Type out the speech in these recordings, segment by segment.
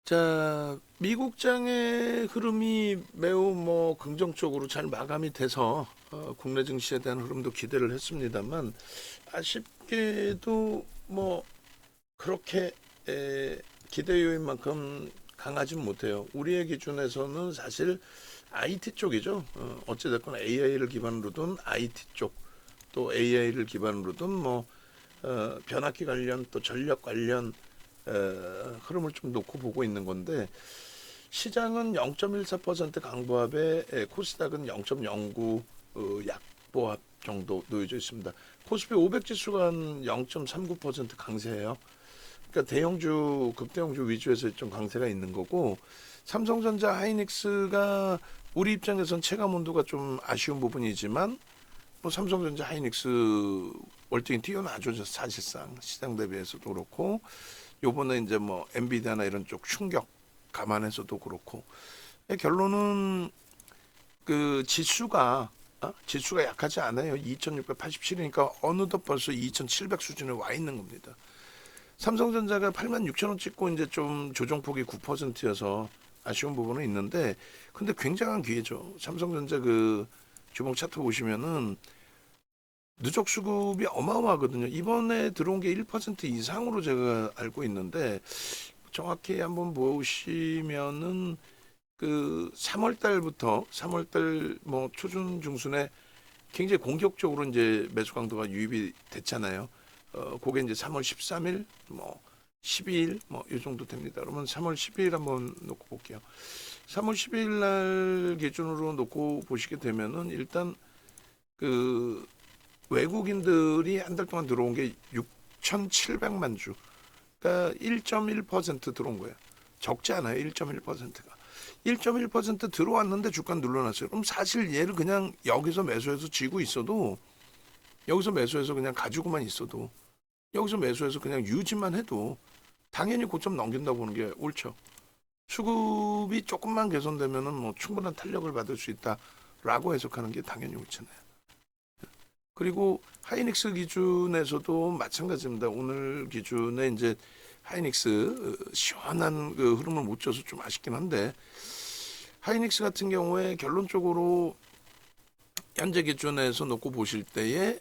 자, 미국장의 흐름이 매우 긍정적으로 잘 마감이 돼서 국내 증시에 대한 흐름도 기대를 했습니다만 아쉽게도 그렇게 기대 요인만큼 강하진 못해요. 우리의 기준에서는 사실 IT 쪽이죠. 어찌됐건 AI를 기반으로 둔 IT 쪽, 또 AI를 기반으로 둔 변압기 관련 또 전력 관련 흐름을 좀 놓고 보고 있는 건데 시장은 0.14% 강보합에 코스닥은 0.09 약보합 정도 놓여져 있습니다. 코스피 500 지수가 한 0.39% 강세예요. 그러니까 대형주, 급대형주 위주에서 좀 강세가 있는 거고 삼성전자, 하이닉스가 우리 입장에선 체감 온도가 좀 아쉬운 부분이지만 삼성전자, 하이닉스 월등히 뛰어나죠. 사실상 시장 대비해서도 그렇고 요번에 이제 엔비디아나 이런 쪽 충격 감안해서도 그렇고 결론은 그 지수가 약하지 않아요. 2687이니까 어느덧 벌써 2700 수준에 와 있는 겁니다. 삼성전자가 86,000원 찍고 이제 좀 조정폭이 9%여서 아쉬운 부분은 있는데 근데 굉장한 기회죠. 삼성전자 그 주봉 차트 보시면은 누적 수급이 어마어마하거든요. 이번에 들어온 게 1% 이상으로 제가 알고 있는데 정확히 한번 보시면은 그 3월 달부터 3월 달 초중 중순에 굉장히 공격적으로 이제 매수 강도가 유입이 됐잖아요. 그게 이제 3월 13일 12일 이 정도 됩니다. 그러면 3월 12일 한번 놓고 볼게요. 3월 12일 날 기준으로 놓고 보시게 되면은 일단 그 외국인들이 한 달 동안 들어온 게 6,700만 주. 그러니까 1.1% 들어온 거예요. 적지 않아요. 1.1%가. 1.1% 들어왔는데 주가 눌러놨어요. 그럼 사실 얘를 그냥 여기서 매수해서 쥐고 있어도 여기서 매수해서 그냥 가지고만 있어도 여기서 매수해서 그냥 유지만 해도 당연히 고점 넘긴다고 보는 게 옳죠. 수급이 조금만 개선되면은 충분한 탄력을 받을 수 있다라고 해석하는 게 당연히 옳잖아요. 그리고 하이닉스 기준에서도 마찬가지입니다. 오늘 기준에 이제 하이닉스 시원한 그 흐름을 못 줘서 좀 아쉽긴 한데 하이닉스 같은 경우에 결론적으로 현재 기준에서 놓고 보실 때에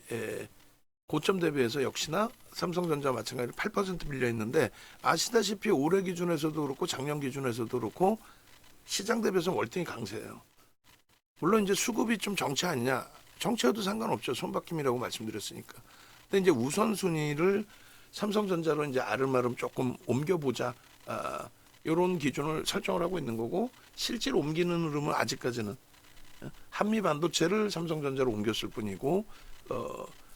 고점 대비해서 역시나 삼성전자 마찬가지로 8% 밀려 있는데 아시다시피 올해 기준에서도 그렇고 작년 기준에서도 그렇고 시장 대비해서 월등히 강세예요. 물론 이제 수급이 좀 정체 아니냐. 정체여도 상관없죠. 손바뀜이라고 말씀드렸으니까. 근데 이제 우선순위를 삼성전자로 이제 아름아름 조금 옮겨보자. 이런 기준을 설정을 하고 있는 거고 실제로 옮기는 흐름은 아직까지는 한미 반도체를 삼성전자로 옮겼을 뿐이고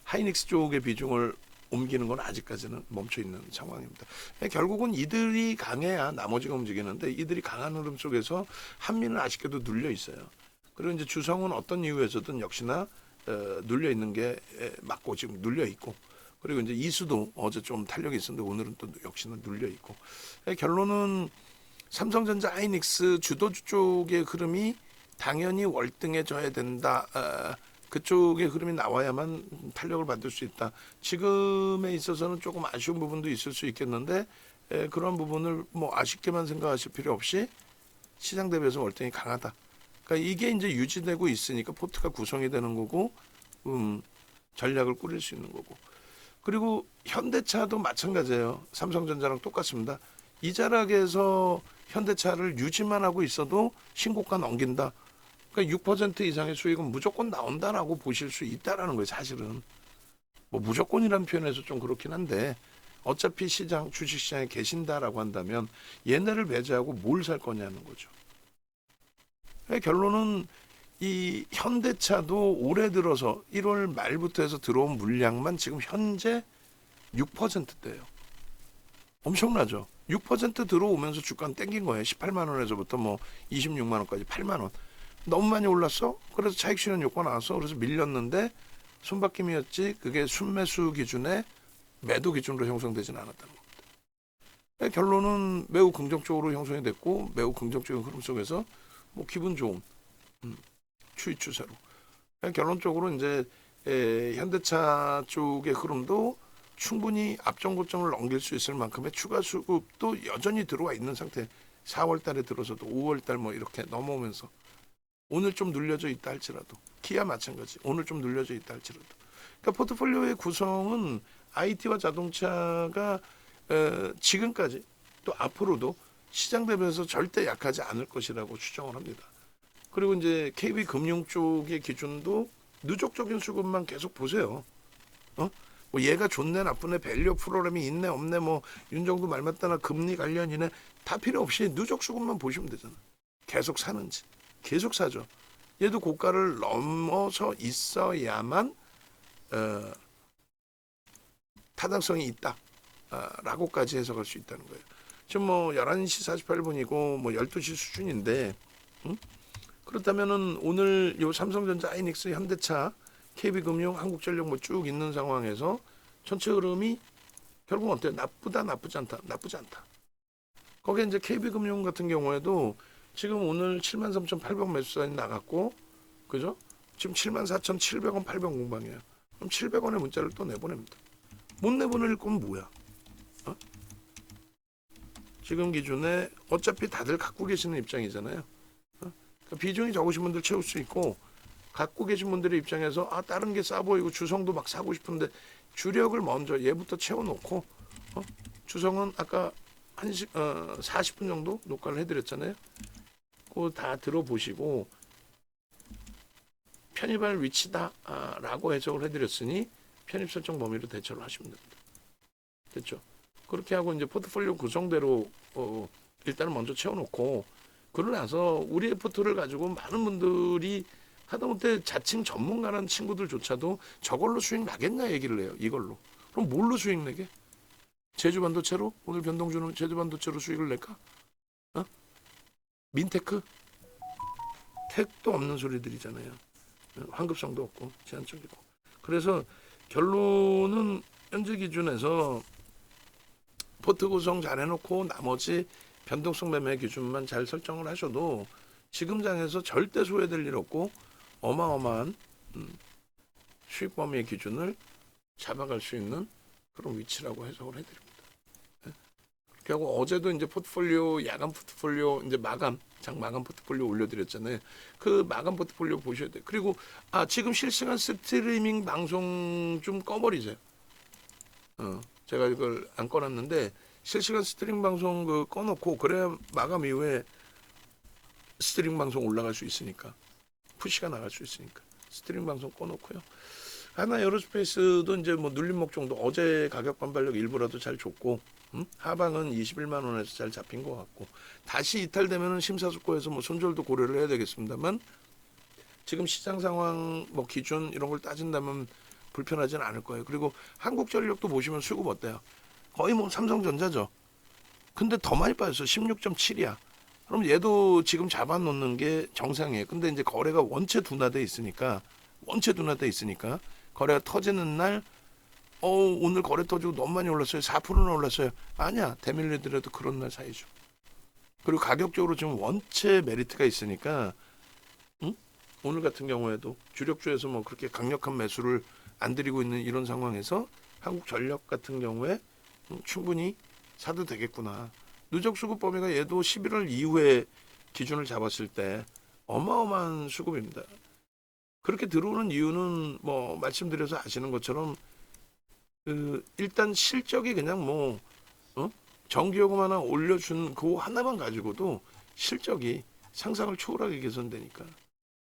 하이닉스 쪽의 비중을 옮기는 건 아직까지는 멈춰 있는 상황입니다. 결국은 이들이 강해야 나머지가 움직이는데 이들이 강한 흐름 속에서 한미는 아쉽게도 눌려 있어요. 그리고 이제 주성은 어떤 이유에서든 역시나 눌려 있는 게 맞고 지금 눌려 있고 그리고 이제 이수도 어제 좀 탄력이 있었는데 오늘은 또 역시나 눌려 있고 결론은 삼성전자 하이닉스 주도주 쪽의 흐름이 당연히 월등해져야 된다. 그쪽의 흐름이 나와야만 탄력을 받을 수 있다. 지금에 있어서는 조금 아쉬운 부분도 있을 수 있겠는데 그런 부분을 아쉽게만 생각하실 필요 없이 시장 대비해서 월등히 강하다. 그러니까 이게 이제 유지되고 있으니까 포트가 구성이 되는 거고 전략을 꾸릴 수 있는 거고 그리고 현대차도 마찬가지예요. 삼성전자랑 똑같습니다. 이 자락에서 현대차를 유지만 하고 있어도 신고가 넘긴다. 그러니까 6% 이상의 수익은 무조건 나온다라고 보실 수 있다라는 거예요. 사실은 무조건이라는 표현에서 좀 그렇긴 한데 어차피 시장 주식시장에 계신다라고 한다면 얘네를 배제하고 뭘 살 거냐는 거죠. 결론은 이 현대차도 올해 들어서 1월 말부터 해서 들어온 물량만 지금 현재 6%대예요. 엄청나죠. 6% 들어오면서 주가는 땡긴 거예요. 18만 원에서부터 26만 원까지 8만 원. 너무 많이 올랐어. 그래서 차익 실현 요건 나왔어. 그래서 밀렸는데 손바뀜이었지. 그게 순매수 기준에 매도 기준으로 형성되진 않았다는 겁니다. 결론은 매우 긍정적으로 형성이 됐고 매우 긍정적인 흐름 속에서 기분 좋은 추이 추세로 결론적으로 이제 현대차 쪽의 흐름도 충분히 앞전 고점을 넘길 수 있을 만큼의 추가 수급도 여전히 들어와 있는 상태. 4월 달에 들어서도 5월 달 뭐 이렇게 넘어오면서 오늘 좀 눌려져 있다 할지라도 기아 마찬가지 오늘 좀 눌려져 있다 할지라도 그러니까 포트폴리오의 구성은 IT와 자동차가 지금까지 또 앞으로도 시장 대비해서 절대 약하지 않을 것이라고 추정을 합니다. 그리고 이제 KB금융 쪽의 기준도 누적적인 수급만 계속 보세요. 뭐 얘가 좋네 나쁘네 밸류 프로그램이 있네 없네 뭐 윤정도 말 맞다나 금리 관련이네 다 필요 없이 누적 수급만 보시면 되잖아. 계속 사는지 계속 사죠. 얘도 고가를 넘어서 있어야만 타당성이 있다 라고까지 해석할 수 있다는 거예요. 지금 뭐 11시 48분이고 뭐 12시 수준인데 그렇다면은 오늘 요 삼성전자, 하이닉스, 현대차, KB금융, 한국전력 뭐 쭉 있는 상황에서 전체 흐름이 결국 어때요? 나쁘다, 나쁘지 않다, 나쁘지 않다. 거기에 이제 KB금융 같은 경우에도 지금 오늘 73,800 매수사인 나갔고, 그죠? 지금 74,700원, 800 공방이에요. 그럼 700원의 문자를 또 내보냅니다. 못 내보낼 건 뭐야? 지금 기준에 어차피 다들 갖고 계시는 입장이잖아요. 그러니까 비중이 적으신 분들 채울 수 있고 갖고 계신 분들의 입장에서 다른 게 싸 보이고 주성도 막 사고 싶은데 주력을 먼저 얘부터 채워놓고 주성은 아까 40분 정도 녹화를 해드렸잖아요. 그거 다 들어보시고 편입할 위치다 라고 해석을 해드렸으니 편입 설정 범위로 대처를 하시면 됩니다. 됐죠? 그렇게 하고 이제 포트폴리오 구성대로 일단은 먼저 채워놓고 그러고 나서 우리의 포트를 가지고 많은 분들이 하다못해 자칭 전문가라는 친구들조차도 저걸로 수익 나겠냐 얘기를 해요. 이걸로. 그럼 뭘로 수익 내게? 제주반도체로? 오늘 변동주는 제주반도체로 수익을 낼까? 민테크? 택도 없는 소리들이잖아요. 환급성도 없고 제한적이고. 그래서 결론은 현재 기준에서 포트 구성 잘 해놓고 나머지 변동성 매매 기준만 잘 설정을 하셔도 지금 장에서 절대 소외될 일 없고 어마어마한 수익 범위의 기준을 잡아갈 수 있는 그런 위치라고 해석을 해드립니다. 그렇게 하고 어제도 이제 포트폴리오 야간 포트폴리오 이제 장 마감 포트폴리오 올려드렸잖아요. 그 마감 포트폴리오 보셔야 돼요. 그리고 지금 실시간 스트리밍 방송 좀 꺼버리세요. 제가 이걸 안 꺼놨는데 실시간 스트리밍 방송 꺼놓고 그래야 마감 이후에 스트리밍 방송 올라갈 수 있으니까 푸시가 나갈 수 있으니까 스트리밍 방송 꺼놓고요. 하나 에어로스페이스도 이제 뭐 눌림목 정도 어제 가격 반발력 일부라도 잘 줬고 하방은 21만 원에서 잘 잡힌 것 같고 다시 이탈되면은 심사숙고해서 뭐 손절도 고려를 해야 되겠습니다만 지금 시장 상황 뭐 기준 이런 걸 따진다면 불편하진 않을 거예요. 그리고 한국전력도 보시면 수급 어때요? 거의 뭐 삼성전자죠. 근데 더 많이 빠졌어. 16.7이야. 그럼 얘도 지금 잡아놓는 게 정상이에요. 근데 이제 거래가 원체 둔화돼 있으니까 거래가 터지는 날 오늘 거래 터지고 너무 많이 올랐어요. 4%나 올랐어요. 아니야. 대밀리더라도 그런 날 사이죠. 그리고 가격적으로 지금 원체 메리트가 있으니까 오늘 같은 경우에도 주력주에서 뭐 그렇게 강력한 매수를 안 드리고 있는 이런 상황에서 한국전력 같은 경우에 충분히 사도 되겠구나. 누적 수급 범위가 얘도 11월 이후에 기준을 잡았을 때 어마어마한 수급입니다. 그렇게 들어오는 이유는 뭐 말씀드려서 아시는 것처럼 일단 실적이 그냥 뭐 정기요금 하나 올려준 그 하나만 가지고도 실적이 상상을 초월하게 개선되니까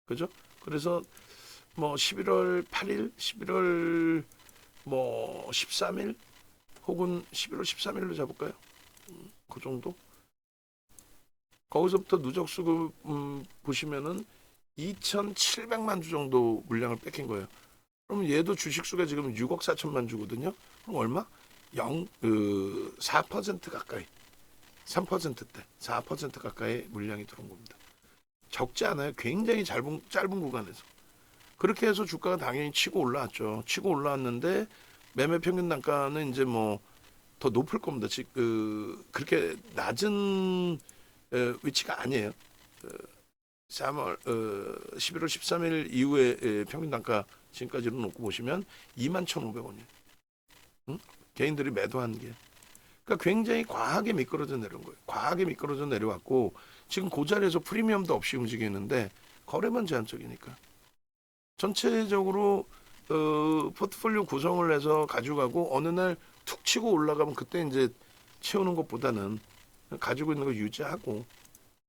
그죠? 그래서 뭐 11월 8일, 11월 뭐 13일 혹은 11월 13일로 잡을까요? 그 정도? 거기서부터 누적 수급 보시면은 2,700만 주 정도 물량을 뺏긴 거예요. 그럼 얘도 주식 수가 지금 6억 4천만 주거든요. 그럼 얼마? 4% 가까이. 3%대 4% 가까이 물량이 들어온 겁니다. 적지 않아요. 굉장히 짧은 구간에서. 그렇게 해서 주가가 당연히 치고 올라왔죠. 치고 올라왔는데 매매 평균 단가는 이제 뭐 더 높을 겁니다. 그렇게 낮은 위치가 아니에요. 11월 13일 이후에 평균 단가 지금까지로 놓고 보시면 21,500원이에요. 응? 개인들이 매도한 게. 그러니까 굉장히 과하게 미끄러져 내려온 거예요. 과하게 미끄러져 내려왔고 지금 그 자리에서 프리미엄도 없이 움직이는데 거래만 제한적이니까 전체적으로 포트폴리오 구성을 해서 가져가고 어느 날 툭 치고 올라가면 그때 이제 채우는 것보다는 가지고 있는 거 유지하고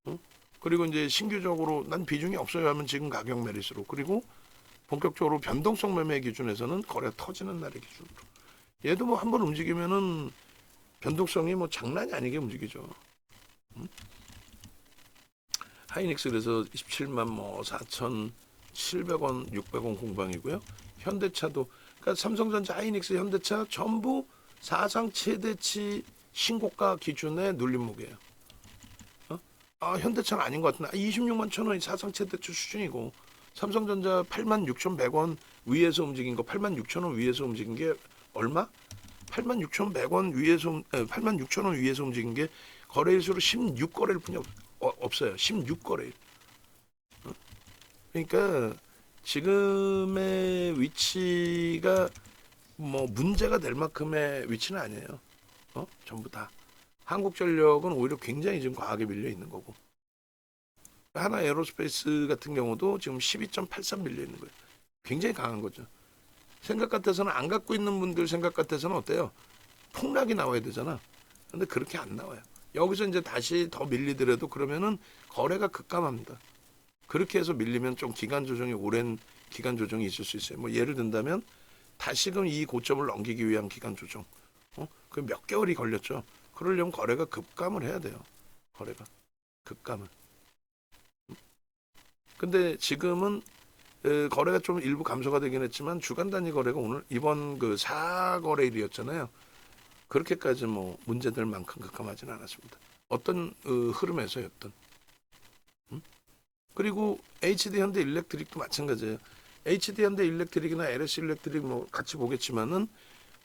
응? 그리고 이제 신규적으로 난 비중이 없어요 하면 지금 가격 메리스로 그리고 본격적으로 변동성 매매 기준에서는 거래 터지는 날의 기준으로 얘도 뭐 한번 움직이면은 변동성이 뭐 장난이 아니게 움직이죠. 응? 하이닉스 그래서 27만 뭐 4,700원, 600원 공방이고요. 현대차도 그러니까 삼성전자, 하이닉스, 현대차 전부 사상 최대치 신고가 기준의 눌림목이에요. 현대차는 아닌 것 같은데 26만 천 원이 사상 최대치 수준이고 삼성전자 8만 6,100원 위에서 움직인 거 8만 6천 원 위에서 움직인 게 얼마? 8만 6,100원 위에서 8만 6천 원 위에서 움직인 게 거래일수로 16거래일 뿐이 없어요. 16거래일. 그러니까 지금의 위치가 뭐 문제가 될 만큼의 위치는 아니에요. 전부 다. 한국전력은 오히려 굉장히 지금 과하게 밀려 있는 거고. 하나 에어로스페이스 같은 경우도 지금 12.83 밀려 있는 거예요. 굉장히 강한 거죠. 생각 같아서는 안 갖고 있는 분들 생각 같아서는 어때요? 폭락이 나와야 되잖아. 근데 그렇게 안 나와요. 여기서 이제 다시 더 밀리더라도 그러면은 거래가 급감합니다. 그렇게 해서 밀리면 좀 기간 조정이 오랜 기간 조정이 있을 수 있어요. 뭐 예를 든다면 다시금 이 고점을 넘기기 위한 기간 조정. 그 몇 개월이 걸렸죠. 그러려면 거래가 급감을 해야 돼요. 거래가 급감을. 근데 지금은 거래가 좀 일부 감소가 되긴 했지만 주간 단위 거래가 오늘 이번 그 4거래일이었잖아요. 그렇게까지 뭐 문제될 만큼 급감하지는 않았습니다. 어떤 흐름에서였던. 그리고 HD 현대 일렉트릭도 마찬가지예요. HD 현대 일렉트릭이나 LS 일렉트릭 뭐 같이 보겠지만은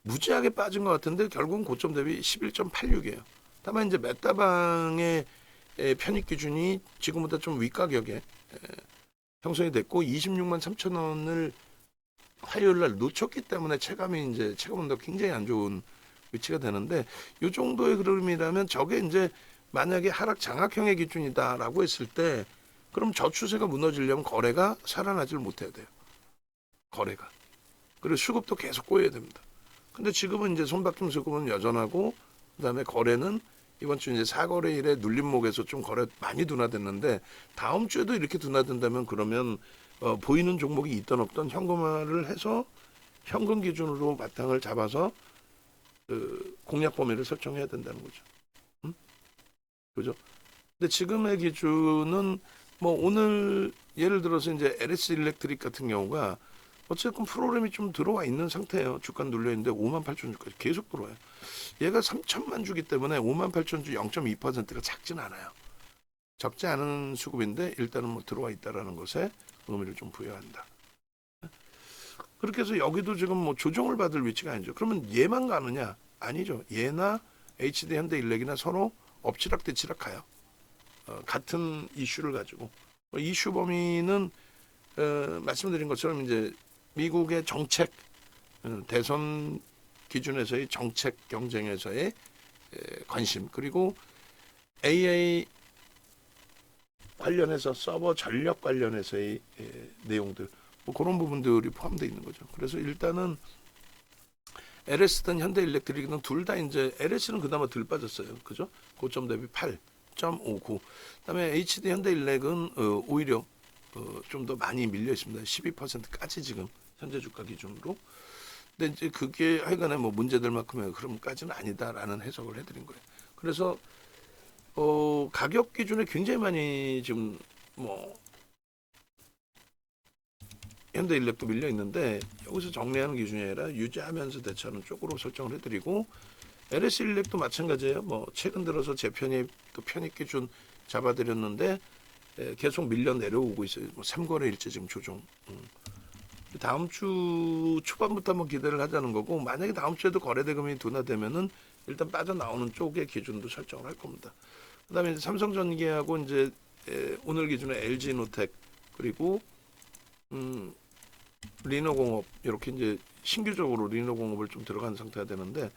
무지하게 빠진 것 같은데 결국은 고점 대비 11.86이에요. 다만 이제 메타방의 편입 기준이 지금보다 좀 윗가격에 형성이 됐고 26만 3천 원을 화요일 날 놓쳤기 때문에 체감은 더 굉장히 안 좋은 위치가 되는데 이 정도의 흐름이라면 저게 이제 만약에 하락 장악형의 기준이다라고 했을 때 그럼 저 추세가 무너지려면 거래가 살아나질 못해야 돼요. 거래가. 그리고 수급도 계속 꼬여야 됩니다. 근데 지금은 이제 손바뀜 수급은 여전하고 그다음에 거래는 이번 주 이제 4거래일에 눌림목에서 좀 거래 많이 둔화됐는데 다음 주에도 이렇게 둔화된다면 그러면 보이는 종목이 있던 없던 현금화를 해서 현금 기준으로 바탕을 잡아서 공략 범위를 설정해야 된다는 거죠. 그죠? 근데 지금의 기준은 뭐 오늘 예를 들어서 이제 LS 일렉트릭 같은 경우가 어쨌든 프로그램이 좀 들어와 있는 상태예요. 주가 눌려 있는데 58,000주까지 계속 들어와요. 얘가 3천만 주기 때문에 58,000주 0.2%가 작진 않아요. 적지 않은 수급인데 일단은 뭐 들어와 있다라는 것에 의미를 좀 부여한다. 그렇게 해서 여기도 지금 뭐 조정을 받을 위치가 아니죠. 그러면 얘만 가느냐? 아니죠. 얘나 HD 현대일렉이나 서로 엎치락뒤치락 가요. 같은 이슈를 가지고 이슈 범위는 말씀드린 것처럼 이제 미국의 정책 대선 기준에서의 정책 경쟁에서의 관심 그리고 AI 관련해서 서버 전력 관련해서의 내용들 뭐 그런 부분들이 포함되어 있는 거죠. 그래서 일단은 LS든 현대일렉트릭은 둘 다 이제 LS는 그나마 덜 빠졌어요. 그죠? 고점 대비 8.59. 그다음에 HD 현대일렉은 오히려 좀 더 많이 밀려 있습니다. 12%까지 지금 현재 주가 기준으로. 근데 이제 그게 하여간에 뭐 문제될 만큼의 흐름까지는 아니다라는 해석을 해드린 거예요. 그래서 가격 기준에 굉장히 많이 지금 뭐 현대일렉도 밀려 있는데 여기서 정리하는 기준이 아니라 유지하면서 대처하는 쪽으로 설정을 해드리고 LS 일렉도 마찬가지예요. 뭐 최근 들어서 재편입 또 편입 기준 잡아드렸는데 계속 밀려 내려오고 있어요. 뭐 3거래일째 지금 조정. 다음 주 초반부터 한번 기대를 하자는 거고 만약에 다음 주에도 거래대금이 둔화되면은 일단 빠져나오는 쪽의 기준도 설정을 할 겁니다. 그다음에 이제 삼성전기하고 이제 오늘 기준에 LG노텍 그리고 리노공업 이렇게 이제 신규적으로 리노공업을 좀 들어간 상태가 되는데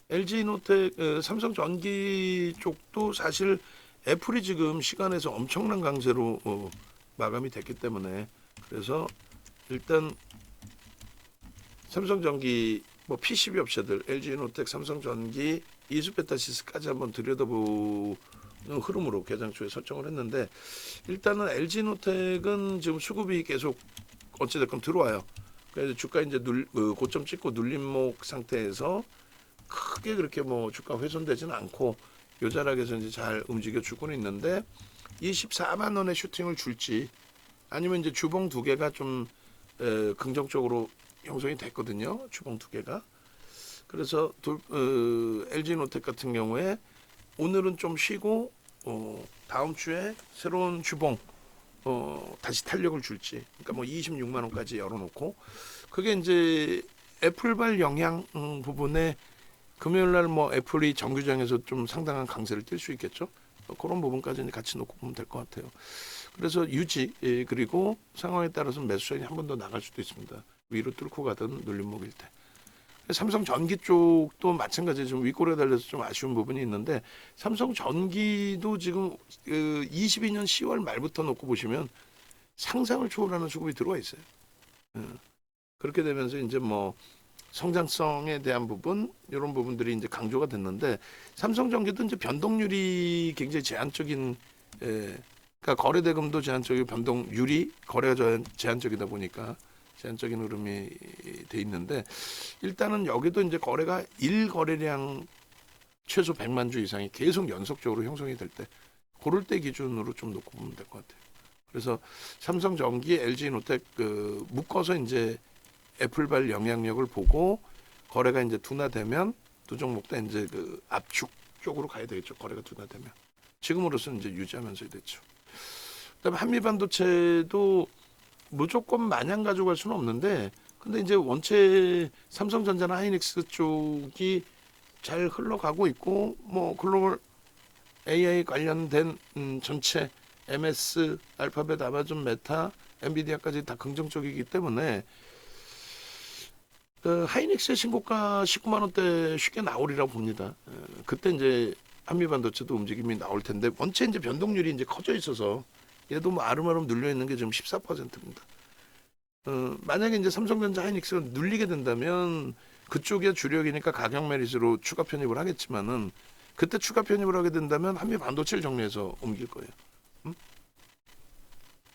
LG노텍, 삼성전기 쪽도 사실 애플이 지금 시간에서 엄청난 강세로 마감이 됐기 때문에 그래서 일단 삼성전기 뭐 PCB 업체들 LG노텍, 삼성전기, 이수페타시스까지 한번 들여다보는 흐름으로 개장 초에 설정을 했는데 일단은 LG노텍은 지금 수급이 계속 어찌됐건 들어와요. 그래서 주가 이제 고점 찍고 눌림목 상태에서 크게 그렇게 뭐 주가 훼손되지는 않고 요 자락에서 이제 잘 움직여 주고는 있는데 24만 원의 슈팅을 줄지 아니면 이제 주봉 두 개가 좀 긍정적으로 형성이 됐거든요. 주봉 두 개가. 그래서 LG노텍 같은 경우에 오늘은 좀 쉬고 다음 주에 새로운 주봉 다시 탄력을 줄지. 그러니까 뭐 26만 원까지 열어놓고 그게 이제 애플발 영향 부분에 금요일 날 뭐 애플이 정규장에서 좀 상당한 강세를 띨 수 있겠죠. 그런 부분까지는 같이 놓고 보면 될 것 같아요. 그래서 유지 그리고 상황에 따라서 매수선이 한 번 더 나갈 수도 있습니다. 위로 뚫고 가든 눌림목일 때. 삼성전기 쪽도 마찬가지로 좀 윗골에 달려서 좀 아쉬운 부분이 있는데 삼성전기도 지금 22년 10월 말부터 놓고 보시면 상상을 초월하는 수급이 들어와 있어요. 그렇게 되면서 이제 뭐 성장성에 대한 부분 이런 부분들이 이제 강조가 됐는데 삼성전기도 이제 변동률이 굉장히 제한적인 그러니까 거래대금도 제한적이고 변동률이 거래가 제한적이다 보니까 제한적인 흐름이 돼 있는데 일단은 여기도 이제 거래가 1거래량 최소 100만 주 이상이 계속 연속적으로 형성이 될 때 그럴 때 기준으로 좀 놓고 보면 될 것 같아요. 그래서 삼성전기, LG노텍 묶어서 이제 애플발 영향력을 보고 거래가 이제 둔화되면 두 종목 다 이제 압축 쪽으로 가야 되겠죠. 거래가 둔화되면 지금으로서는 이제 유지하면서 됐죠. 그다음에 한미반도체도 무조건 마냥 가져갈 수는 없는데 근데 이제 원체 삼성전자나 하이닉스 쪽이 잘 흘러가고 있고 뭐 글로벌 AI 관련된 전체 MS, 알파벳, 아마존, 메타, 엔비디아까지 다 긍정적이기 때문에 하이닉스의 신고가 19만 원대 쉽게 나오리라고 봅니다. 그때 이제 한미반도체도 움직임이 나올 텐데 원체 이제 변동률이 이제 커져 있어서 얘도 뭐 아름아름 눌려 있는 게 지금 14%입니다. 만약에 이제 삼성전자 하이닉스가 눌리게 된다면 그쪽이 주력이니까 가격 메리트로 추가 편입을 하겠지만은 그때 추가 편입을 하게 된다면 한미 반도체를 정리해서 옮길 거예요.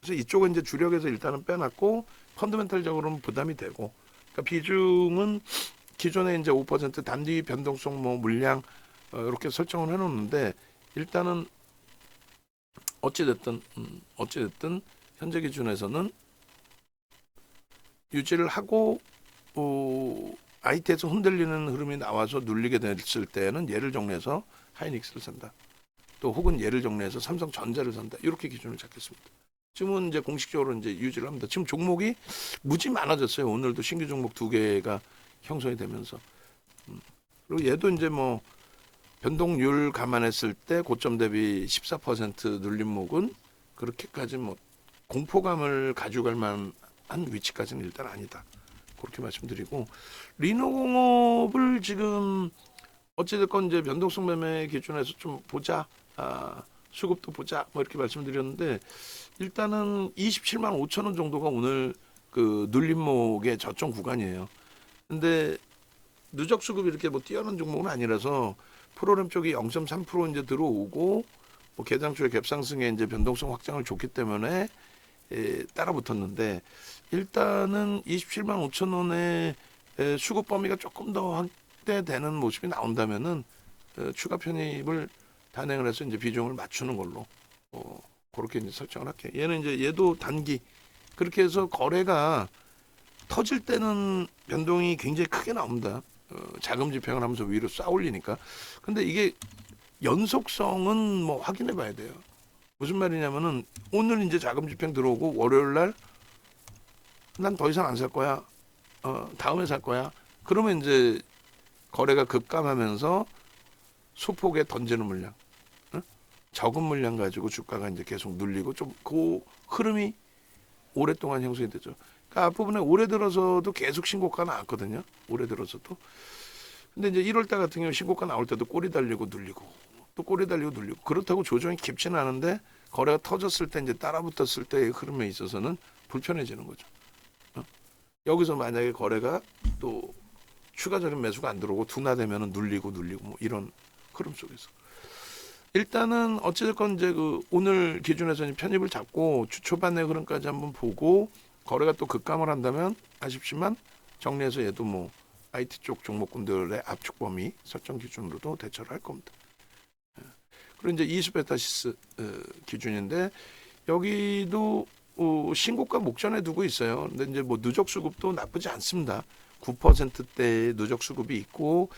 그래서 이쪽은 이제 주력에서 일단은 빼놨고 펀더멘탈적으로는 부담이 되고 그러니까 비중은 기존에 이제 5% 단기 변동성 뭐 물량 이렇게 설정을 해놓는데 일단은 어찌됐든 현재 기준에서는 유지를 하고 IT에서 흔들리는 흐름이 나와서 눌리게 됐을 때는 얘를 정리해서 하이닉스를 산다. 또 혹은 얘를 정리해서 삼성전자를 산다. 이렇게 기준을 잡겠습니다. 지금은 이제 공식적으로 이제 유지를 합니다. 지금 종목이 무지 많아졌어요. 오늘도 신규 종목 2개가 형성이 되면서 그리고 얘도 이제 뭐 변동률 감안했을 때 고점 대비 14% 눌림목은 그렇게까지 뭐 공포감을 가져갈 만한 위치까지는 일단 아니다. 그렇게 말씀드리고 리노공업을 지금 어찌됐건 이제 변동성 매매 기준에서 좀 보자. 수급도 보자. 뭐 이렇게 말씀드렸는데 일단은 27만 5천 원 정도가 오늘 그 눌림목의 저점 구간이에요. 근데 누적 수급이 이렇게 뭐 뛰어난 종목은 아니라서 프로그램 쪽이 0.3% 이제 들어오고 뭐 개장 초에 갭 상승에 이제 변동성 확장을 줬기 때문에 따라 붙었는데 일단은 27만 5천 원의 수급 범위가 조금 더 확대되는 모습이 나온다면은 추가 편입을 단행을 해서 이제 비중을 맞추는 걸로 그렇게 이제 설정을 할게요. 얘는 이제 얘도 단기 그렇게 해서 거래가 터질 때는 변동이 굉장히 크게 나옵니다. 자금 집행을 하면서 위로 쌓올리니까. 근데 이게 연속성은 뭐 확인해 봐야 돼요. 무슨 말이냐면은 오늘 이제 자금 집행 들어오고 월요일 날 난 더 이상 안 살 거야. 다음에 살 거야. 그러면 이제 거래가 급감하면서 소폭에 던지는 물량, 적은 물량 가지고 주가가 이제 계속 눌리고 좀 그 흐름이 오랫동안 형성이 되죠. 그러니까 그러니까 앞부분에 올해 들어서도 계속 신고가 나왔거든요. 올해 들어서도. 근데 이제 1월 달 같은 경우 신고가 나올 때도 꼬리 달리고 눌리고 또 꼬리 달리고 눌리고 그렇다고 조정이 깊지는 않은데 거래가 터졌을 때 이제 따라붙었을 때의 흐름에 있어서는 불편해지는 거죠. 여기서 만약에 거래가 또 추가적인 매수가 안 들어오고 둔화되면은 눌리고 뭐 이런 흐름 속에서 일단은 어찌됐건 이제 그 오늘 기준에서 편입을 잡고 주 초반의 흐름까지 한번 보고 거래가 또 급감을 한다면 아쉽지만 정리해서 얘도 뭐 IT 쪽 종목군들의 압축 범위 설정 기준으로도 대처를 할 겁니다. 그리고 이제 이수베타시스 기준인데 여기도 신고가 목전에 두고 있어요. 근데 이제 뭐 누적 수급도 나쁘지 않습니다. 9%대의 누적 수급이 있고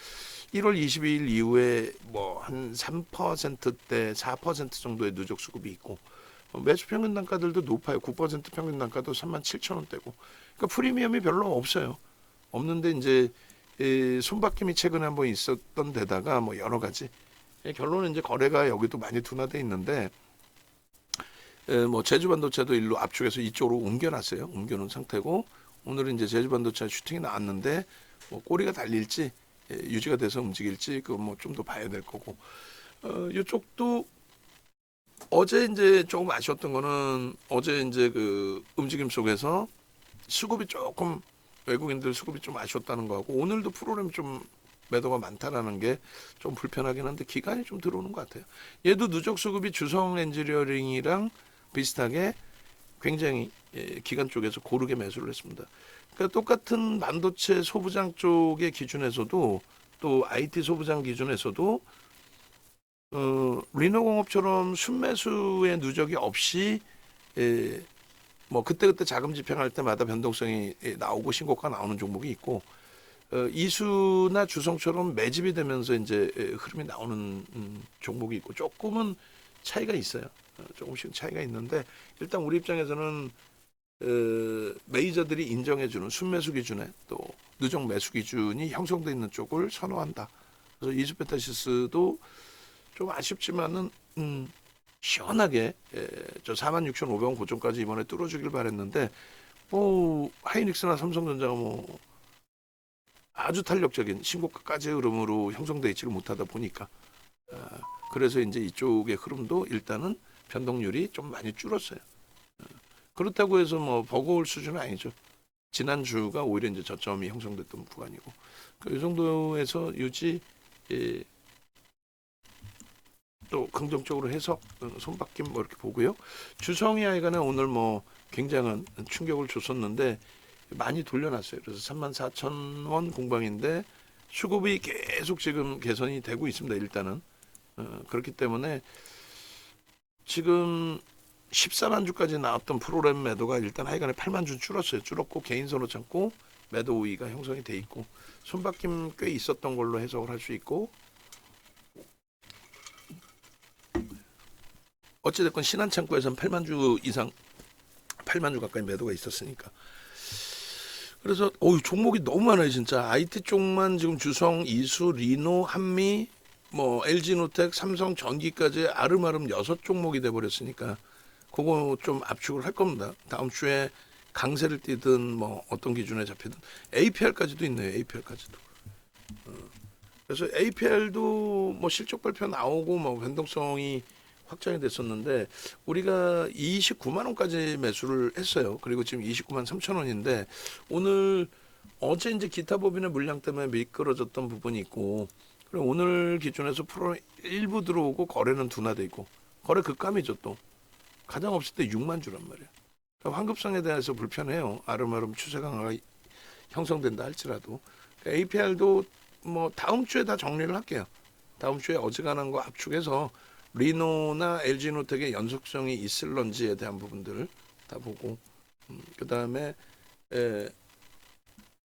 1월 22일 이후에 뭐 한 3%대 4% 정도의 누적 수급이 있고 매수 평균 단가들도 높아요. 9% 평균 단가도 37,000원대고 그러니까 프리미엄이 별로 없어요. 없는데 이제 손바뀜이 최근에 한번 있었던 데다가 뭐 여러 가지 결론은 이제 거래가 여기도 많이 둔화돼 있는데 뭐 제주반도체도 일로 압축해서 이쪽으로 옮겨놨어요. 옮겨놓은 상태고 오늘은 이제 제주반도체 슈팅이 나왔는데 뭐 꼬리가 달릴지 유지가 돼서 움직일지 그거 뭐 좀 더 봐야 될 거고 이쪽도 어제 이제 조금 아쉬웠던 거는 어제 이제 그 움직임 속에서 수급이 조금 외국인들 수급이 좀 아쉬웠다는 거하고 오늘도 프로그램 좀 매도가 많다라는 게 좀 불편하긴 한데 기간이 좀 들어오는 것 같아요. 얘도 누적 수급이 주성 엔지니어링이랑 비슷하게 굉장히 기간 쪽에서 고르게 매수를 했습니다. 그러니까 똑같은 반도체 소부장 쪽의 기준에서도 또 IT 소부장 기준에서도 리노공업처럼 순매수의 누적이 없이 뭐 그때그때 자금 집행할 때마다 변동성이 나오고 신고가 나오는 종목이 있고 이수나 주성처럼 매집이 되면서 이제 흐름이 나오는 종목이 있고 조금은 차이가 있어요. 조금씩 차이가 있는데 일단 우리 입장에서는 메이저들이 인정해주는 순매수 기준에 또 누적 매수 기준이 형성되어 있는 쪽을 선호한다. 그래서 이수베타시스도 좀 아쉽지만은 시원하게 저 46,500원 고점까지 이번에 뚫어주길 바랬는데 뭐 하이닉스나 삼성전자가 뭐 아주 탄력적인 신고가까지의 흐름으로 형성되어 있지를 못하다 보니까 그래서 이제 이쪽의 흐름도 일단은 변동률이 좀 많이 줄었어요. 그렇다고 해서 뭐 버거울 수준은 아니죠. 지난주가 오히려 이제 저점이 형성됐던 구간이고 이 정도에서 유지 또 긍정적으로 해석 손바뀜 뭐 이렇게 보고요. 주성이 하여간에 오늘 뭐 굉장한 충격을 줬었는데 많이 돌려놨어요. 그래서 34,000원 공방인데 수급이 계속 지금 개선이 되고 있습니다. 일단은 그렇기 때문에 지금 14만 주까지 나왔던 프로그램 매도가 일단 하여간에 8만 주 줄었어요. 줄었고 개인선호 창고 매도 우위가 형성이 돼 있고 손바뀜 꽤 있었던 걸로 해석을 할 수 있고 어찌됐건 신한창고에서는 8만 주 이상 8만 주 가까이 매도가 있었으니까 그래서 종목이 너무 많아요. 진짜 IT 쪽만 지금 주성, 이수, 리노, 한미 뭐 LG노텍, 삼성전기까지 아름아름 6종목이 돼버렸으니까 그거 좀 압축을 할 겁니다. 다음 주에 강세를 띠든 뭐 어떤 기준에 잡히든 APR까지도 있네요. APR까지도. 그래서 APR도 뭐 실적 발표 나오고 뭐 변동성이 확장이 됐었는데 우리가 29만 원까지 매수를 했어요. 그리고 지금 29만 3천 원인데 오늘 어제 이제 기타 법인의 물량 때문에 미끄러졌던 부분이 있고 그리고 오늘 기준에서 프로 일부 들어오고 거래는 둔화돼 있고 거래 급감이죠 또 가장 없을 때 6만 주란 말이에요. 그러니까 환급성에 대해서 불편해요. 아름아름 추세 강화가 형성된다 할지라도 그러니까 APR도 뭐 다음 주에 다 정리를 할게요. 다음 주에 어지간한 거 압축해서 리노나 LG노텍의 연속성이 있을런지에 대한 부분들을 다 보고 그 다음에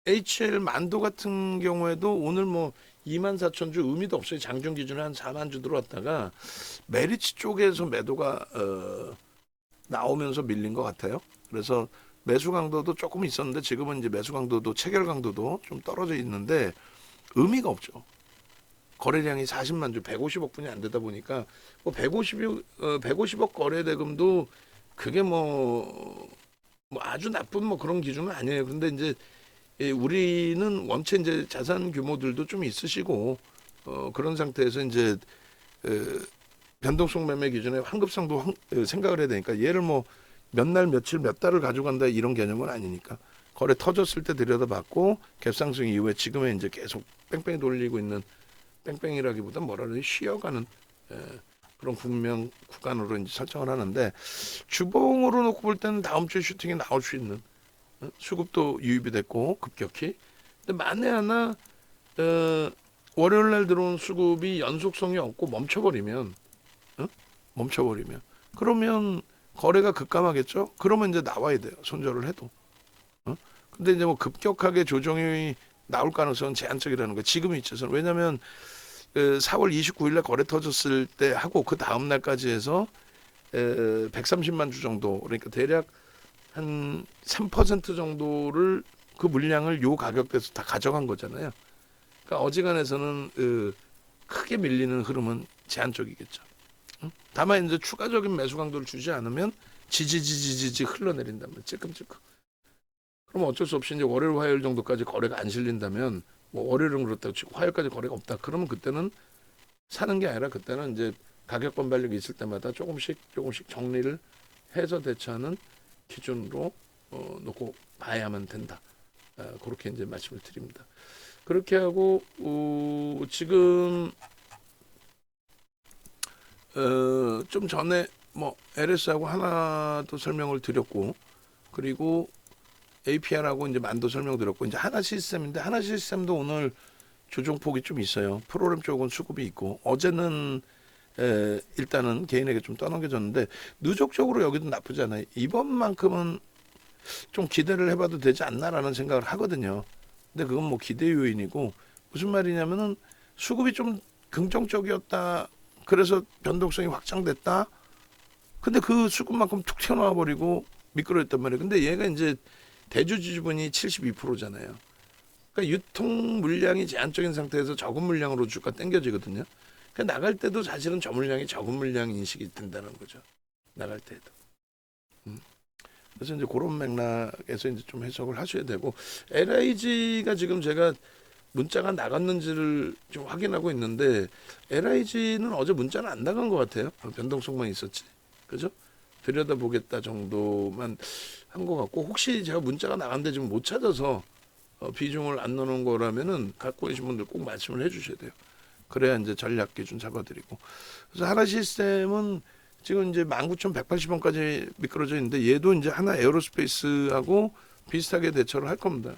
HL 만도 같은 경우에도 오늘 뭐 24,000주 의미도 없어요. 장중 기준에 한 4만 주 들어왔다가 메리츠 쪽에서 매도가 나오면서 밀린 것 같아요. 그래서 매수 강도도 조금 있었는데 지금은 이제 매수 강도도 체결 강도도 좀 떨어져 있는데 의미가 없죠. 거래량이 40만 주, 150억 분이 안 되다 보니까 뭐 150억 거래 대금도 그게 뭐 뭐 아주 나쁜 뭐 그런 기준은 아니에요. 근데 이제 우리는 원체 이제 자산 규모들도 좀 있으시고 그런 상태에서 이제 어, 변동성 매매 기준에 환급상도 생각을 해야 되니까 얘를 뭐 몇 날 며칠 몇 달을 가져간다 이런 개념은 아니니까 거래 터졌을 때 들여다봤고 갭상승 이후에 지금은 이제 계속 뺑뺑이 돌리고 있는 뺑뺑이라기보다 뭐라 그래 쉬어가는 그런 국면 구간으로 이제 설정을 하는데 주봉으로 놓고 볼 때는 다음 주에 슈팅이 나올 수 있는 수급도 유입이 됐고 급격히 근데 만에 하나 월요일 날 들어온 수급이 연속성이 없고 멈춰버리면 그러면 거래가 급감하겠죠. 그러면 이제 나와야 돼요. 손절을 해도. 근데 이제 뭐 급격하게 조정이 나올 가능성은 제한적이라는 거. 지금 위치에서는 왜냐하면 4월 29일에 거래 터졌을 때 하고 그 다음 날까지 해서 130만 주 정도 그러니까 대략 한 3% 정도를 그 물량을 요 가격대에서 다 가져간 거잖아요. 그러니까 어지간해서는 크게 밀리는 흐름은 제한적이겠죠. 다만 이제 추가적인 매수 강도를 주지 않으면 지지지지지 흘러내린단 말이에요. 찔끔찔끔. 그럼 어쩔 수 없이 이제 월요일 화요일 정도까지 거래가 안 실린다면 뭐 월요일은 그렇다고 치고 화요일까지 거래가 없다. 그러면 그때는 사는 게 아니라 그때는 이제 가격 변발력이 있을 때마다 조금씩 정리를 해서 대처하는 기준으로 놓고 봐야만 된다. 그렇게 이제 말씀을 드립니다. 그렇게 하고 지금 좀 전에 뭐 LS하고 하나도 설명을 드렸고 그리고 APR하고 이제 만도 설명드렸고 이제 하나 시스템인데 하나 시스템도 오늘 조정폭이 좀 있어요. 프로그램 쪽은 수급이 있고 어제는 일단은 개인에게 좀 떠넘겨졌는데 누적적으로 여기도 나쁘지 않아요. 이번만큼은 좀 기대를 해봐도 되지 않나라는 생각을 하거든요. 근데 그건 뭐 기대 요인이고 무슨 말이냐면은 수급이 좀 긍정적이었다. 그래서 변동성이 확장됐다. 근데 그 수급만큼 툭 튀어나와 버리고 미끄러졌단 말이에요. 근데 얘가 이제 대주 지분이 72%잖아요. 그러니까 유통 물량이 제한적인 상태에서 적은 물량으로 주가 당겨지거든요. 그러니까 나갈 때도 사실은 저 물량이 적은 물량 인식이 된다는 거죠. 나갈 때도. 그래서 이제 그런 맥락에서 이제 좀 해석을 하셔야 되고 LIG가 지금 제가 문자가 나갔는지를 좀 확인하고 있는데 LIG는 어제 문자는 안 나간 것 같아요. 변동성만 있었지. 그죠? 들여다보겠다 정도만 한 것 같고 혹시 제가 문자가 나갔는데 지금 못 찾아서 비중을 안 넣는 거라면은 갖고 계신 분들 꼭 말씀을 해주셔야 돼요. 그래야 이제 전략 기준 잡아드리고. 그래서 하나 시스템은 지금 이제 19,180원까지 미끄러져 있는데 얘도 이제 하나 에어로스페이스하고 비슷하게 대처를 할 겁니다.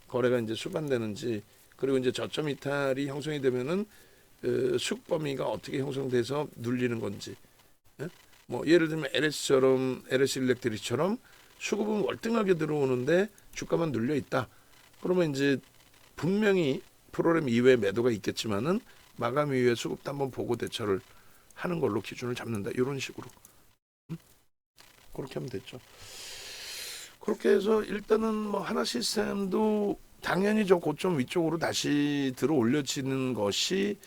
거래가 이제 수반되는지 그리고 이제 저점 이탈이 형성이 되면은 수급 범위가 어떻게 형성돼서 눌리는 건지. 예? 뭐 예를 들면 LS 일렉트릭처럼 수급은 월등하게 들어오는데 주가만 눌려 있다. 그러면 이제 분명히 프로그램 이외에 매도가 있겠지만은 마감 이후에 수급도 한번 보고 대처를 하는 걸로 기준을 잡는다. 이런 식으로. 그렇게 하면 됐죠. 그렇게 해서 일단은 뭐 하나 시스템도 당연히 저 고점 위쪽으로 다시 들어 올려지는 것이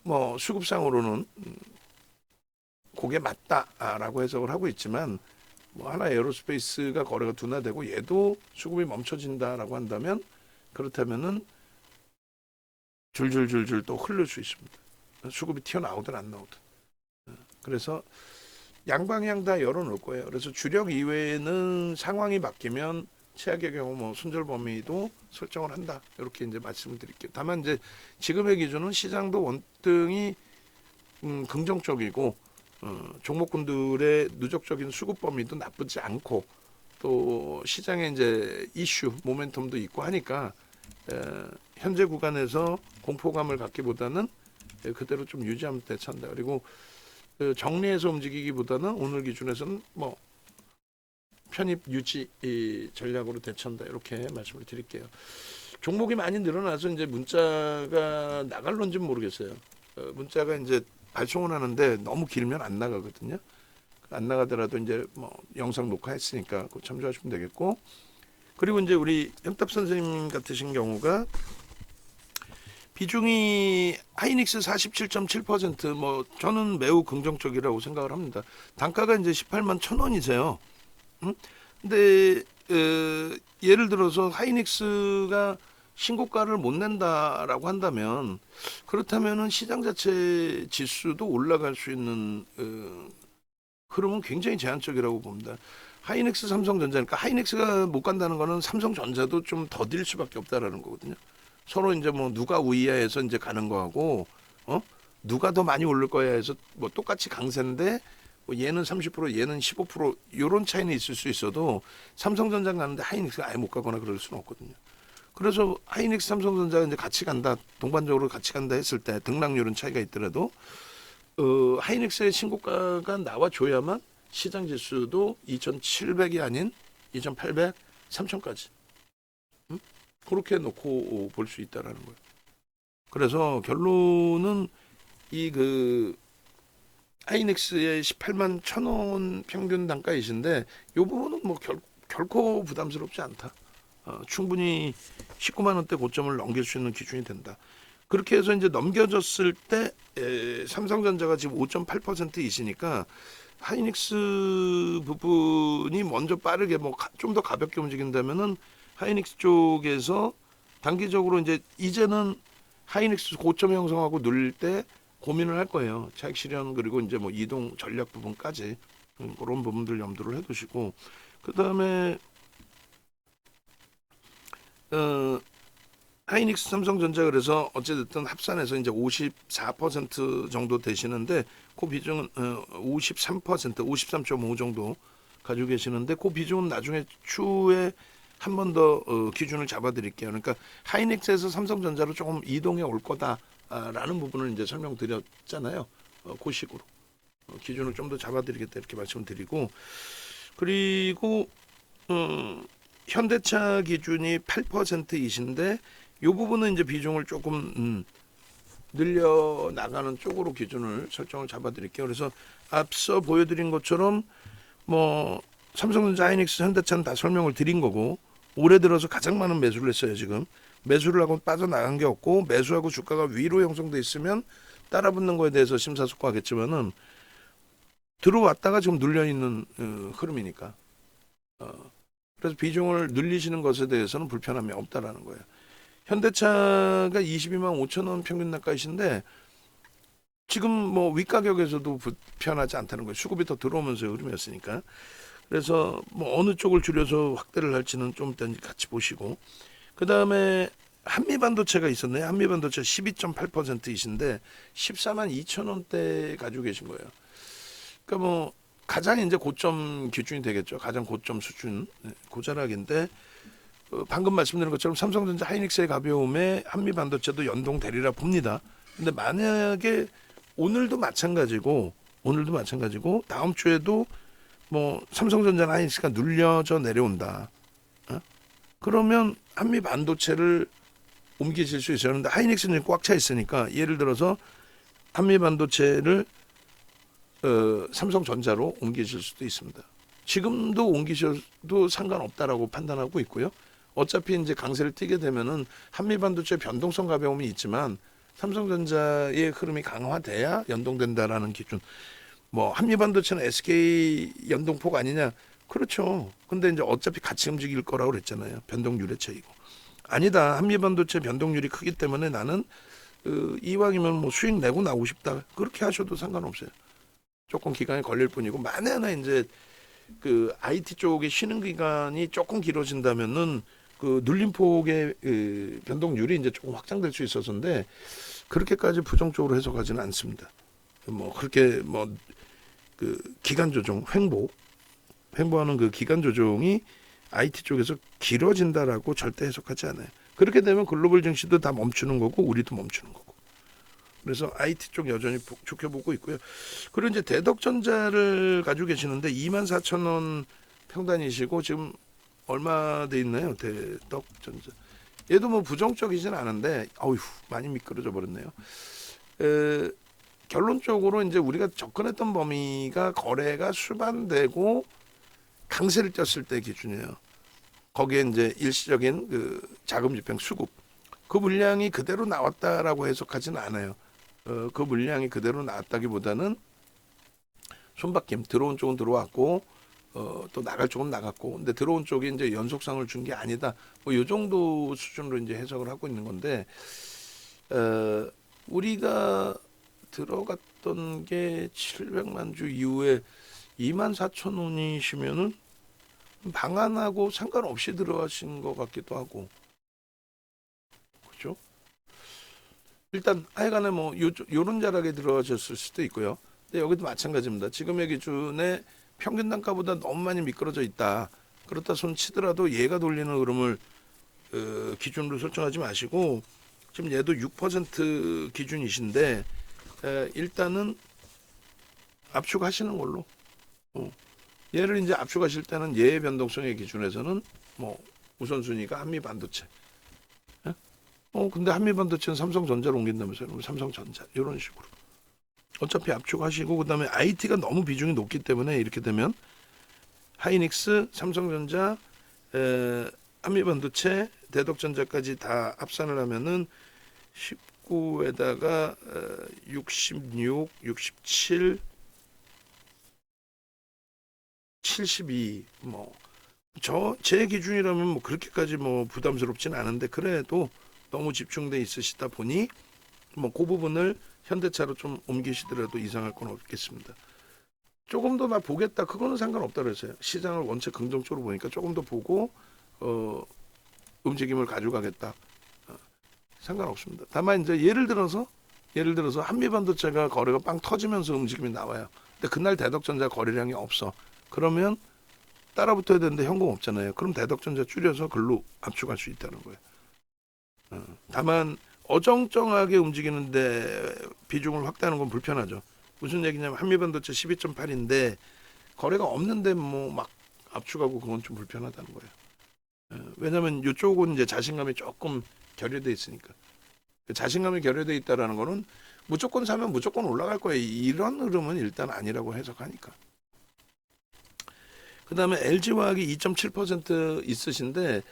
뭐 수급상으로는 그게 맞다라고 해석을 하고 있지만 뭐 하나 에어로스페이스가 거래가 둔화되고 얘도 수급이 멈춰진다라고 한다면 그렇다면은 줄줄줄줄 또 흐를 수 있습니다. 수급이 튀어나오든 안 나오든. 그래서 양방향 다 열어놓을 거예요. 그래서 주력 이외에는 상황이 바뀌면 최악의 경우 뭐 손절 범위도 설정을 한다. 이렇게 이제 말씀을 드릴게요. 다만 이제 지금의 기준은 시장도 원등이 긍정적이고 종목군들의 누적적인 수급 범위도 나쁘지 않고 또 시장에 이제 이슈 모멘텀도 있고 하니까 현재 구간에서 공포감을 갖기보다는 그대로 좀 유지하면 대처한다. 그리고 정리해서 움직이기보다는 오늘 기준에서는 뭐 편입 유지 전략으로 대처한다. 이렇게 말씀을 드릴게요. 종목이 많이 늘어나서 이제 문자가 나갈런지는 모르겠어요. 문자가 이제 발송을 하는데 너무 길면 안 나가거든요. 안 나가더라도 이제 뭐 영상 녹화했으니까 그거 참조하시면 되겠고. 그리고 이제 우리 영답 선생님 같으신 경우가 비중이 하이닉스 47.7%뭐 저는 매우 긍정적이라고 생각을 합니다. 단가가 이제 18만 1,000원이세요. 근데 예를 들어서 하이닉스가 신고가를 못 낸다라고 한다면 그렇다면은 시장 자체 지수도 올라갈 수 있는 흐름은 굉장히 제한적이라고 봅니다. 하이닉스 삼성전자 그러니까 하이닉스가 못 간다는 거는 삼성전자도 좀 더딜 수밖에 없다라는 거거든요. 서로 이제 뭐 누가 우위야 해서 이제 가는 거하고 누가 더 많이 오를 거야 해서 뭐 똑같이 강세인데 뭐 얘는 30% 얘는 15% 이런 차이는 있을 수 있어도 삼성전자 가는데 하이닉스가 아예 못 가거나 그럴 수는 없거든요. 그래서 하이닉스 삼성전자가 이제 같이 간다 동반적으로 같이 간다 했을 때 등락률은 차이가 있더라도 하이닉스의 신고가가 나와줘야만 시장 지수도 2,700이 아닌 2,800, 3,000까지 그렇게 놓고 볼 수 있다라는 거예요. 그래서 결론은 이 하이닉스의 18만 1,000원 평균 단가이신데 이 부분은 뭐 결코 부담스럽지 않다. 충분히 19만 원대 고점을 넘길 수 있는 기준이 된다. 그렇게 해서 이제 넘겨졌을 때 삼성전자가 지금 5.8%이시니까 하이닉스 부분이 먼저 빠르게 뭐 좀 더 가볍게 움직인다면은 하이닉스 쪽에서 단기적으로 이제는 하이닉스 고점 형성하고 누릴 때 고민을 할 거예요. 차익 실현 그리고 이제 뭐 이동 전략 부분까지 그런 부분들 염두를 해두시고 그 다음에 하이닉스 삼성전자 그래서 어찌됐든 합산해서 이제 54% 정도 되시는데 그 비중은 53%, 53.5 정도 가지고 계시는데 그 비중은 나중에 추후에 한 번 더 기준을 잡아드릴게요. 그러니까 하이닉스에서 삼성전자로 조금 이동해 올 거다라는 부분을 이제 설명드렸잖아요. 그 식으로 기준을 좀 더 잡아드리겠다 이렇게 말씀을 드리고 그리고 현대차 기준이 8%이신데 이 부분은 이제 비중을 조금 늘려 나가는 쪽으로 기준을 설정을 잡아드릴게요. 그래서 앞서 보여드린 것처럼 뭐 삼성전자, 하이닉스, 현대차는 다 설명을 드린 거고 올해 들어서 가장 많은 매수를 했어요. 지금 매수를 하고 빠져나간 게 없고 매수하고 주가가 위로 형성돼 있으면 따라붙는 거에 대해서 심사숙고하겠지만은 들어왔다가 지금 눌려 있는 흐름이니까 그래서 비중을 늘리시는 것에 대해서는 불편함이 없다라는 거예요. 현대차가 22만 5천 원 평균 단가이신데 지금 뭐 윗가격에서도 불편하지 않다는 거예요. 수급이 더 들어오면서 흐름이었으니까. 그래서 뭐 어느 쪽을 줄여서 확대를 할지는 좀 이따 같이 보시고 그 다음에 한미반도체가 있었네요. 한미반도체 12.8%이신데 14만 2천 원대 가지고 계신 거예요. 그러니까 뭐 가장 이제 고점 기준이 되겠죠. 가장 고점 수준 고자락인데 방금 말씀드린 것처럼 삼성전자 하이닉스의 가벼움에 한미반도체도 연동되리라 봅니다. 근데 만약에 오늘도 마찬가지고 다음 주에도 뭐 삼성전자나 하이닉스가 눌려져 내려온다. 그러면 한미반도체를 옮기실 수 있어요. 그런데 하이닉스는 꽉 차 있으니까 예를 들어서 한미반도체를 삼성전자로 옮기실 수도 있습니다. 지금도 옮기셔도 상관없다라고 판단하고 있고요. 어차피 이제 강세를 띠게 되면은 한미반도체 변동성 가벼움이 있지만 삼성전자의 흐름이 강화돼야 연동된다라는 기준. 뭐 한미반도체는 SK 연동폭 아니냐? 그렇죠. 근데 이제 어차피 같이 움직일 거라고 그랬잖아요. 변동률의 차이고. 아니다. 한미반도체 변동률이 크기 때문에 나는 이왕이면 뭐 수익 내고 나오고 싶다. 그렇게 하셔도 상관없어요. 조금 기간이 걸릴 뿐이고 만에 하나 이제 IT 쪽에 쉬는 기간이 조금 길어진다면은 눌림폭의 변동률이 이제 조금 확장될 수 있어서인데 그렇게까지 부정적으로 해석하지는 않습니다. 뭐 그렇게 기간 조정 횡보하는 기간 조정이 IT 쪽에서 길어진다라고 절대 해석하지 않아요. 그렇게 되면 글로벌 증시도 다 멈추는 거고 우리도 멈추는 거고. 그래서 IT 쪽 여전히 좋게 보고 있고요. 그리고 이제 대덕전자를 가지고 계시는데 24,000원 평단이시고 지금 얼마 돼 있나요? 대덕전자. 얘도 뭐 부정적이진 않은데 어휴 많이 미끄러져 버렸네요. 결론적으로 이제 우리가 접근했던 범위가 거래가 수반되고 강세를 떴을 때 기준이에요. 거기에 이제 일시적인 자금 집행 수급 그 물량이 그대로 나왔다라고 해석하지는 않아요. 그 물량이 그대로 나왔다기보다는 손바뀜, 들어온 쪽은 들어왔고 또 나갈 쪽은 나갔고, 근데 들어온 쪽이 이제 연속성을 준 게 아니다. 뭐 요 정도 수준으로 이제 해석을 하고 있는 건데, 우리가 들어갔던 게 700만 주 이후에 24,000원이시면은 방안하고 상관없이 들어가신 것 같기도 하고, 그렇죠? 일단 하여간에 뭐 요런 자락에 들어가셨을 수도 있고요. 근데 여기도 마찬가지입니다. 지금의 기준에 평균 단가보다 너무 많이 미끄러져 있다. 그렇다 손 치더라도 얘가 돌리는 흐름을 기준으로 설정하지 마시고, 지금 얘도 6% 기준이신데 일단은 압축하시는 걸로. 얘를 이제 압축하실 때는 얘의 변동성의 기준에서는 뭐 우선순위가 한미반도체. 예? 근데 한미반도체는 삼성전자로 옮긴다면서요. 그럼 삼성전자 이런 식으로. 어차피 압축하시고, 그다음에 IT가 너무 비중이 높기 때문에 이렇게 되면 하이닉스, 삼성전자, 한미반도체, 대덕전자까지 다 합산을 하면은 19에다가 66, 67, 72 뭐 제 기준이라면 뭐 그렇게까지 뭐 부담스럽진 않은데, 그래도 너무 집중돼 있으시다 보니 뭐 그 부분을 현대차로 좀 옮기시더라도 이상할 건 없겠습니다. 조금 더 나 보겠다, 그거는 상관없다 그랬어요. 시장을 원체 긍정적으로 보니까 조금 더 보고 움직임을 가져가겠다, 상관없습니다. 다만 이제 예를 들어서 한미반도체가 거래가 빵 터지면서 움직임이 나와요. 근데 그날 대덕전자 거래량이 없어. 그러면 따라붙어야 되는데 현금 없잖아요. 그럼 대덕전자 줄여서 글로 압축할 수 있다는 거예요. 다만 어정쩡하게 움직이는데 비중을 확대하는 건 불편하죠. 무슨 얘기냐면 한미반도체 12.8인데 거래가 없는데 뭐 막 압축하고, 그건 좀 불편하다는 거예요. 왜냐하면 이쪽은 이제 자신감이 조금 결여돼 있으니까. 자신감이 결여돼 있다라는 거는 무조건 사면 무조건 올라갈 거예요. 이런 흐름은 일단 아니라고 해석하니까. 그 다음에 LG화학이 2.7% 있으신데,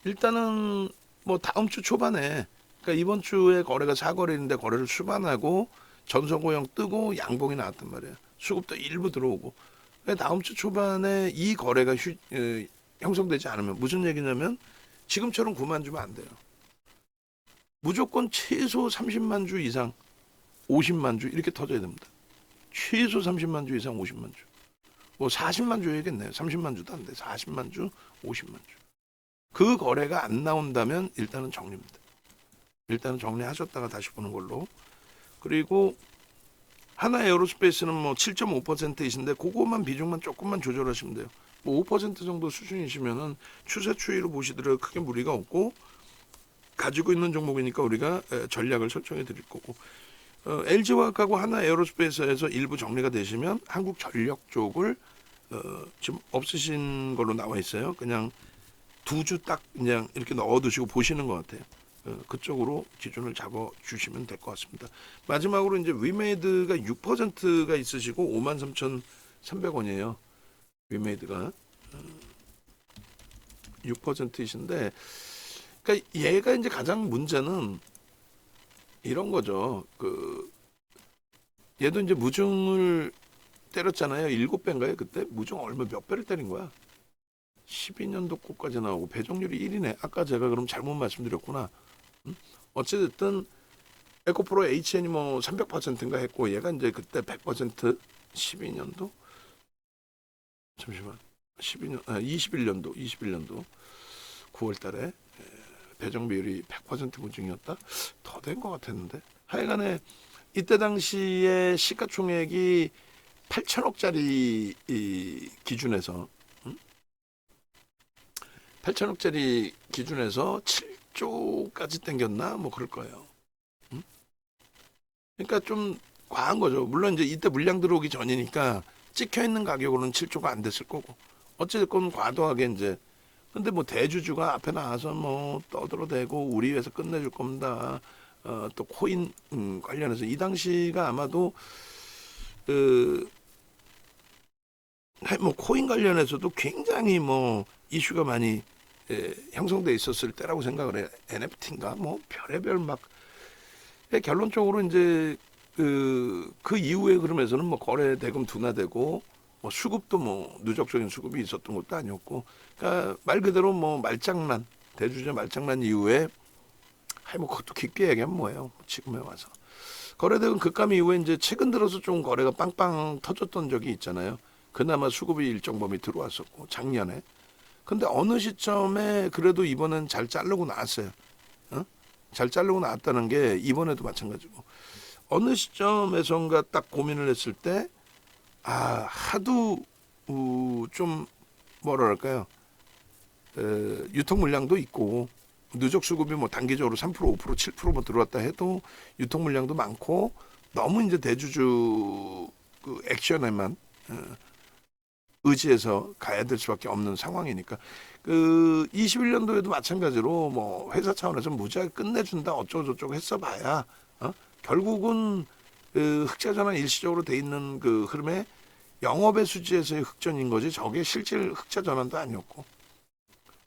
일단은 뭐 다음 주 초반에, 그러니까 이번 주에 거래가 4거래인데 거래를 수반하고 전성고용 뜨고 양봉이 나왔단 말이에요. 수급도 일부 들어오고. 다음 주 초반에 이 거래가 형성되지 않으면 무슨 얘기냐면 지금처럼 9만 주면 안 돼요. 무조건 최소 30만 주 이상, 50만 주 이렇게 터져야 됩니다. 최소 30만 주 이상, 50만 주. 뭐 40만 주야겠네요. 30만 주도 안 돼. 40만 주, 50만 주. 그 거래가 안 나온다면 일단은 정리입니다. 일단은 정리하셨다가 다시 보는 걸로. 그리고 하나 에어로스페이스는 뭐 7.5%이신데 그거만 비중만 조금만 조절하시면 돼요. 뭐 5% 정도 수준이시면은 추세 추이로 보시더라도 크게 무리가 없고, 가지고 있는 종목이니까 우리가 전략을 설정해 드릴 거고, LG화학하고 하나 에어로스페이스에서 일부 정리가 되시면 한국전력 쪽을 지금 없으신 걸로 나와 있어요. 그냥 2주 딱 그냥 이렇게 넣어두시고 보시는 것 같아요. 그쪽으로 기준을 잡아 주시면 될 것 같습니다. 마지막으로 이제 위메이드가 6%가 있으시고 53,300원이에요. 위메이드가 6%이신데, 그러니까 얘가 이제 가장 문제는 이런 거죠. 얘도 이제 무중을 때렸잖아요. 7배인가요? 그때 무중 얼마 몇 배를 때린 거야. 12년도 고까지 나오고 배정률이 1이네. 아까 제가 그럼 잘못 말씀드렸구나. 어찌됐든 에코프로 HN이 뭐 300%인가 했고, 얘가 이제 그때 100% 12년도 잠시만 21년도 9월 달에 배정 비율이 100% 무중이었다. 더 된 것 같았는데. 하여간에 이때 당시에 시가총액이 8천억짜리 기준에서 8천억짜리 기준에서 7조까지 땡겼나 뭐 그럴 거예요. 그러니까 좀 과한 거죠. 물론 이제 이때 물량 들어오기 전이니까 찍혀 있는 가격으로는 7조가 안 됐을 거고, 어쨌든 과도하게 이제. 근데 뭐 대주주가 앞에 나와서 뭐 떠들어대고 우리 회사 끝내줄 겁니다. 또 코인 관련해서 이 당시가 아마도 뭐 코인 관련해서도 굉장히 뭐 이슈가 많이 형성돼 있었을 때라고 생각을 해. NFT인가 뭐 별의별 막 결론적으로 이제 그 이후에 그러면서는 뭐 거래 대금 둔화되고 뭐 수급도 뭐 누적적인 수급이 있었던 것도 아니었고, 그러니까 말 그대로 뭐 말장난, 대주주 말장난 이후에 뭐 그것도 깊게 얘기하면 뭐예요. 지금에 와서 거래대금 급감 이후에 이제 최근 들어서 좀 거래가 빵빵 터졌던 적이 있잖아요. 그나마 수급이 일정 범위 들어왔었고 작년에. 근데 어느 시점에 그래도 이번엔 잘 자르고 나왔어요. 어? 잘 자르고 나왔다는 게 이번에도 마찬가지고, 어느 시점에선가 딱 고민을 했을 때 하도 좀 뭐랄까요, 유통 물량도 있고 누적 수급이 뭐 단기적으로 3% 5% 7%뭐 들어왔다 해도 유통 물량도 많고 너무 이제 대주주 그 액션에만 의지해서 가야 될 수밖에 없는 상황이니까, 그 21년도에도 마찬가지로 뭐 회사 차원에서 무지하게 끝내준다 어쩌고 저쩌고 했어 봐야 결국은 그 흑자 전환 일시적으로 돼 있는 그 흐름에 영업의 수지에서의 흑전인 거지, 저게 실질 흑자 전환도 아니었고,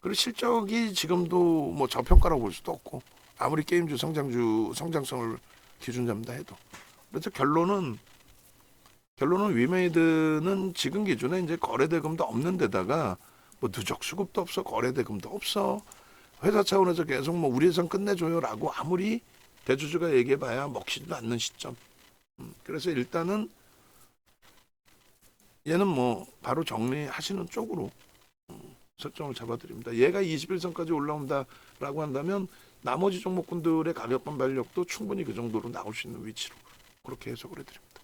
그리고 실적이 지금도 뭐 저평가라고 볼 수도 없고 아무리 게임주 성장성을 기준 잡는다 해도. 그래서 결론은 위메이드는 지금 기준에 이제 거래대금도 없는 데다가 뭐 누적 수급도 없어, 거래대금도 없어. 회사 차원에서 계속 뭐 우리 회사 끝내줘요라고 아무리 대주주가 얘기해봐야 먹히지도 않는 시점. 그래서 일단은 얘는 뭐 바로 정리하시는 쪽으로 설정을 잡아드립니다. 얘가 21선까지 올라온다라고 한다면 나머지 종목군들의 가격 반발력도 충분히 그 정도로 나올 수 있는 위치로 그렇게 해석을 해드립니다.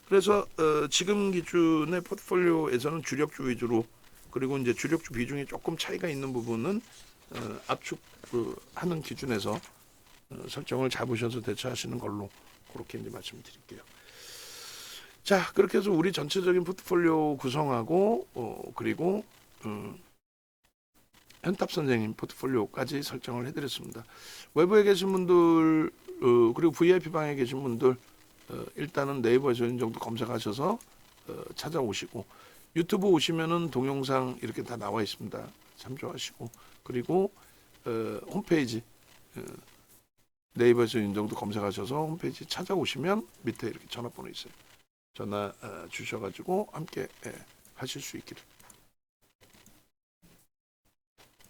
그래서 지금 기준의 포트폴리오에서는 주력주 위주로, 그리고 이제 주력주 비중이 조금 차이가 있는 부분은 압축 하는 기준에서 설정을 잡으셔서 대처하시는 걸로 그렇게 이제 말씀드릴게요. 자, 그렇게 해서 우리 전체적인 포트폴리오 구성하고 그리고 현탑 선생님 포트폴리오까지 설정을 해드렸습니다. 외부에 계신 분들 그리고 VIP 방에 계신 분들 일단은 네이버에서 이 정도 검색하셔서 찾아오시고, 유튜브 오시면은 동영상 이렇게 다 나와 있습니다. 참조하시고, 그리고 홈페이지 네이버에서 이 정도 검색하셔서 홈페이지 찾아오시면 밑에 이렇게 전화번호 있어요. 전화 주셔가지고 함께 하실 수 있기를